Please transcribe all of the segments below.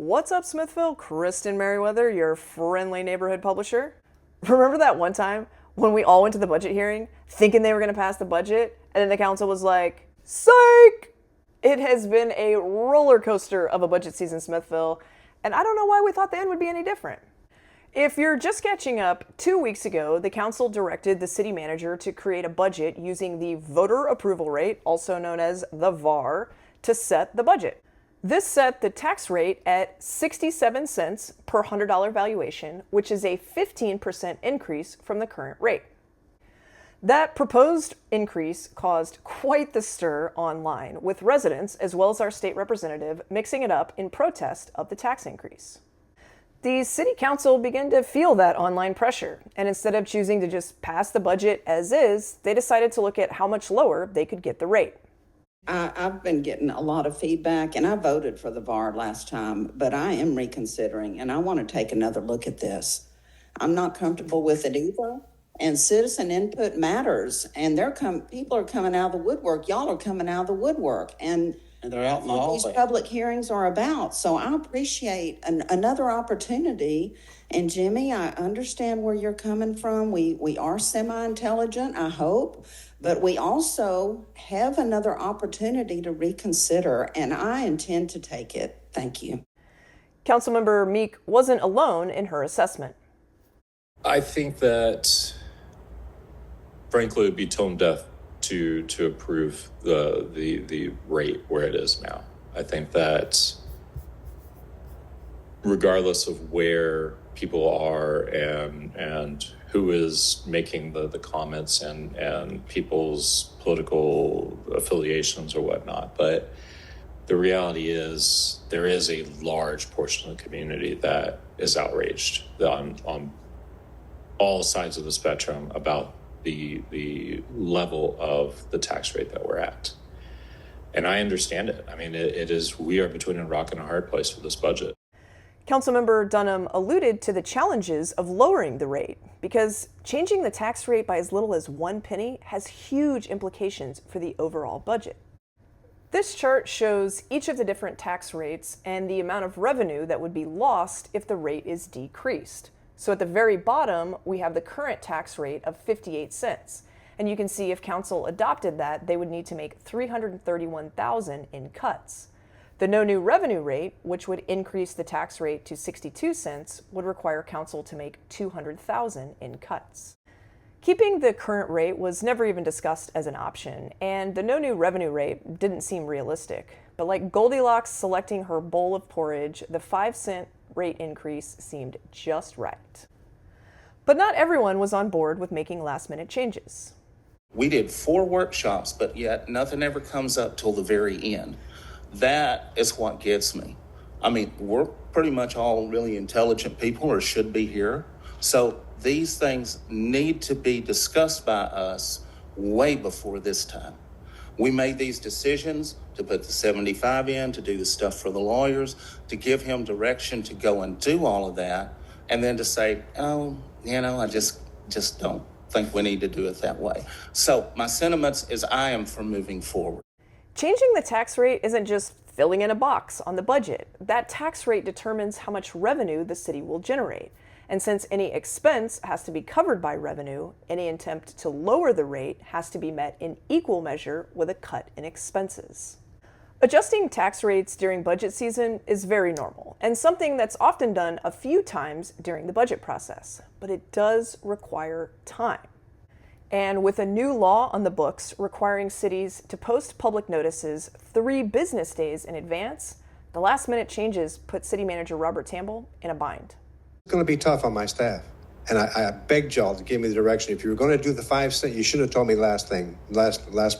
What's up, Smithville? Kristen Merriweather, your friendly neighborhood publisher. Remember that one time when we all went to the budget hearing thinking they were going to pass the budget, and then the council was like, psych! It has been a roller coaster of a budget season, Smithville, and I don't know why we thought the end would be any different. If you're just catching up, 2 weeks ago, the council directed the city manager to create a budget using the voter approval rate, also known as the VAR, to set the budget. This set the tax rate at 67 cents per $100 valuation, which is a 15% increase from the current rate. That proposed increase caused quite the stir online, with residents, as well as our state representative, mixing it up in protest of the tax increase. The city council began to feel that online pressure, and instead of choosing to just pass the budget as is, they decided to look at how much lower they could get the rate. I've been getting a lot of feedback, and I voted for the VAR last time, but I am reconsidering, and I want to take another look at this. I'm not comfortable with it either, and citizen input matters, and people are coming out of the woodwork. Y'all are coming out of the woodwork, and they're out in the what hallway. these public hearings are about. So I appreciate another opportunity. And Jimmy, I understand where you're coming from. We are semi-intelligent, I hope, but we also have another opportunity to reconsider, and I intend to take it. Thank you. Councilmember Meek wasn't alone in her assessment. I think that, frankly, it would be tone deaf to approve the rate where it is now. I think that regardless of where people are and who is making the comments and people's political affiliations or whatnot, but the reality is there is a large portion of the community that is outraged on all sides of the spectrum about the level of the tax rate that we're at. And I understand it. I mean, we are between a rock and a hard place with this budget. Councilmember Dunham alluded to the challenges of lowering the rate because changing the tax rate by as little as 1 penny has huge implications for the overall budget. This chart shows each of the different tax rates and the amount of revenue that would be lost if the rate is decreased. So at the very bottom, we have the current tax rate of 58 cents. And you can see if council adopted that, they would need to make $331,000 in cuts. The no new revenue rate, which would increase the tax rate to 62 cents, would require council to make $200,000 in cuts. Keeping the current rate was never even discussed as an option, and the no new revenue rate didn't seem realistic. But like Goldilocks selecting her bowl of porridge, the 5-cent rate increase seemed just right. But not everyone was on board with making last-minute changes. We did 4 workshops, but yet nothing ever comes up till the very end. That is what gets me. I mean, we're pretty much all really intelligent people, or should be here. So these things need to be discussed by us way before this time. We made these decisions to put the 75 in, to do the stuff for the lawyers, to give him direction to go and do all of that, and then to say, oh, I just don't think we need to do it that way. So my sentiments is I am for moving forward. Changing the tax rate isn't just filling in a box on the budget. That tax rate determines how much revenue the city will generate. And since any expense has to be covered by revenue, any attempt to lower the rate has to be met in equal measure with a cut in expenses. Adjusting tax rates during budget season is very normal and something that's often done a few times during the budget process, but it does require time. And with a new law on the books requiring cities to post public notices 3 business days in advance, the last-minute changes put City Manager Robert Tamble in a bind. It's going to be tough on my staff. And I begged y'all to give me the direction. If you were going to do the 5 cent, you should have told me last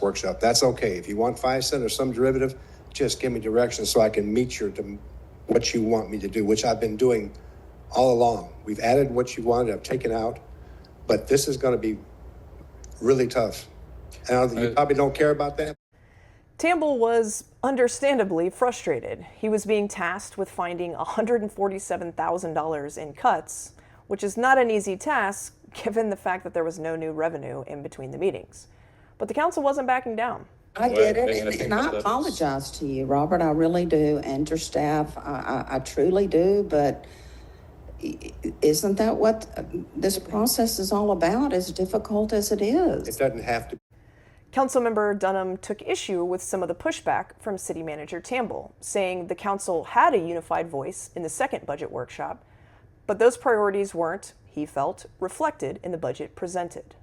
workshop. That's okay. If you want 5 cent or some derivative, just give me direction so I can meet what you want me to do, which I've been doing all along. We've added what you wanted, I've taken out, but this is going to be really tough. And you probably don't care about that. Tamble was understandably frustrated. He was being tasked with finding $147,000 in cuts, which is not an easy task given the fact that there was no new revenue in between the meetings. But the council wasn't backing down. I Well, did I it, think and that I that's- apologize to you, Robert. I really do, and your staff. I truly do, but isn't that what this process is all about, as difficult as it It is? doesn't have to. Councilmember Dunham took issue with some of the pushback from City Manager Tamble, saying the council had a unified voice in the second budget workshop, but those priorities weren't, he felt, reflected in the budget presented.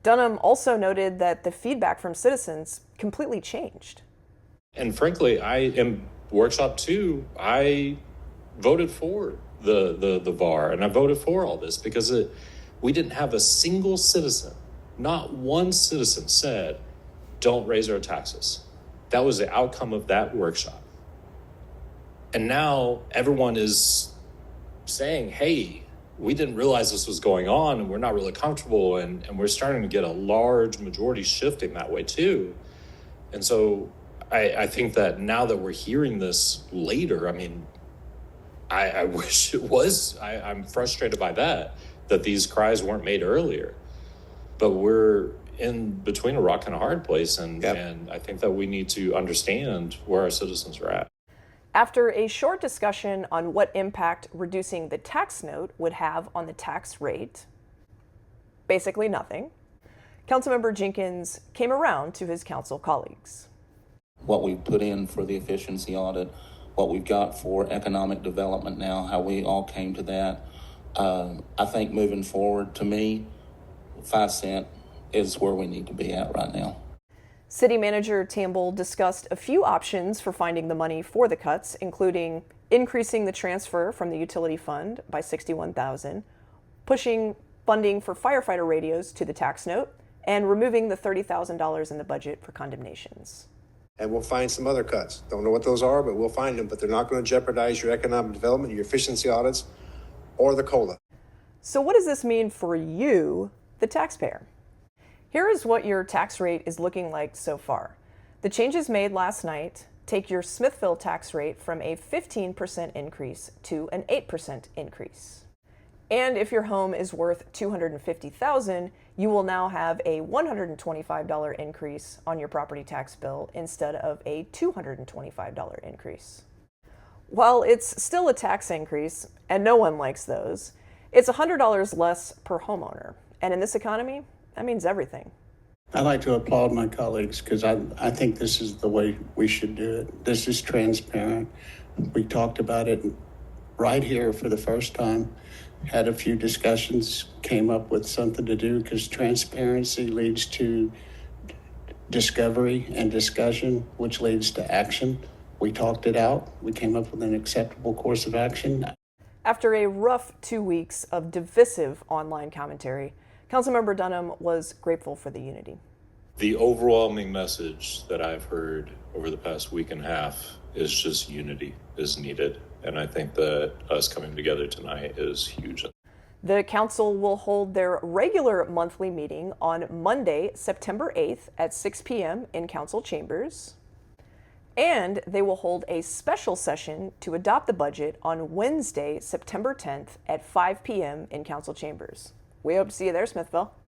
Dunham also noted that the feedback from citizens completely changed. And frankly, in workshop 2, I voted for the VAR, and I voted for all this because we didn't have a single citizen, not one citizen said, don't raise our taxes. That was the outcome of that workshop. And now everyone is saying, hey, we didn't realize this was going on and we're not really comfortable, and we're starting to get a large majority shifting that way too. And so I think that now that we're hearing this later, I mean, I wish it was. I'm frustrated by that these cries weren't made earlier. But we're in between a rock and a hard place, and I think that we need to understand where our citizens are at. After a short discussion on what impact reducing the tax note would have on the tax rate, basically nothing, Councilmember Jenkins came around to his council colleagues. What we've put in for the efficiency audit, what we've got for economic development now, how we all came to that. I think moving forward, to me, 5 cent is where we need to be at right now. City Manager Tamble discussed a few options for finding the money for the cuts, including increasing the transfer from the utility fund by $61,000, pushing funding for firefighter radios to the tax note, and removing the $30,000 in the budget for condemnations. And we'll find some other cuts. Don't know what those are, but we'll find them. But they're not going to jeopardize your economic development, your efficiency audits, or the COLA. So what does this mean for you, the taxpayer? Here is what your tax rate is looking like so far. The changes made last night take your Smithville tax rate from a 15% increase to an 8% increase. And if your home is worth $250,000, you will now have a $125 increase on your property tax bill instead of a $225 increase. While it's still a tax increase, and no one likes those, it's $100 less per homeowner. And in this economy, that means everything. I'd like to applaud my colleagues because I think this is the way we should do it. This is transparent. We talked about it right here for the first time, had a few discussions, came up with something to do because transparency leads to discovery and discussion, which leads to action. We talked it out. We came up with an acceptable course of action. After a rough 2 weeks of divisive online commentary, Councilmember Dunham was grateful for the unity. The overwhelming message that I've heard over the past week and a half is just unity is needed. And I think that us coming together tonight is huge. The council will hold their regular monthly meeting on Monday, September 8th at 6 p.m. in council chambers. And they will hold a special session to adopt the budget on Wednesday, September 10th at 5 p.m. in council chambers. We hope to see you there, Smithville.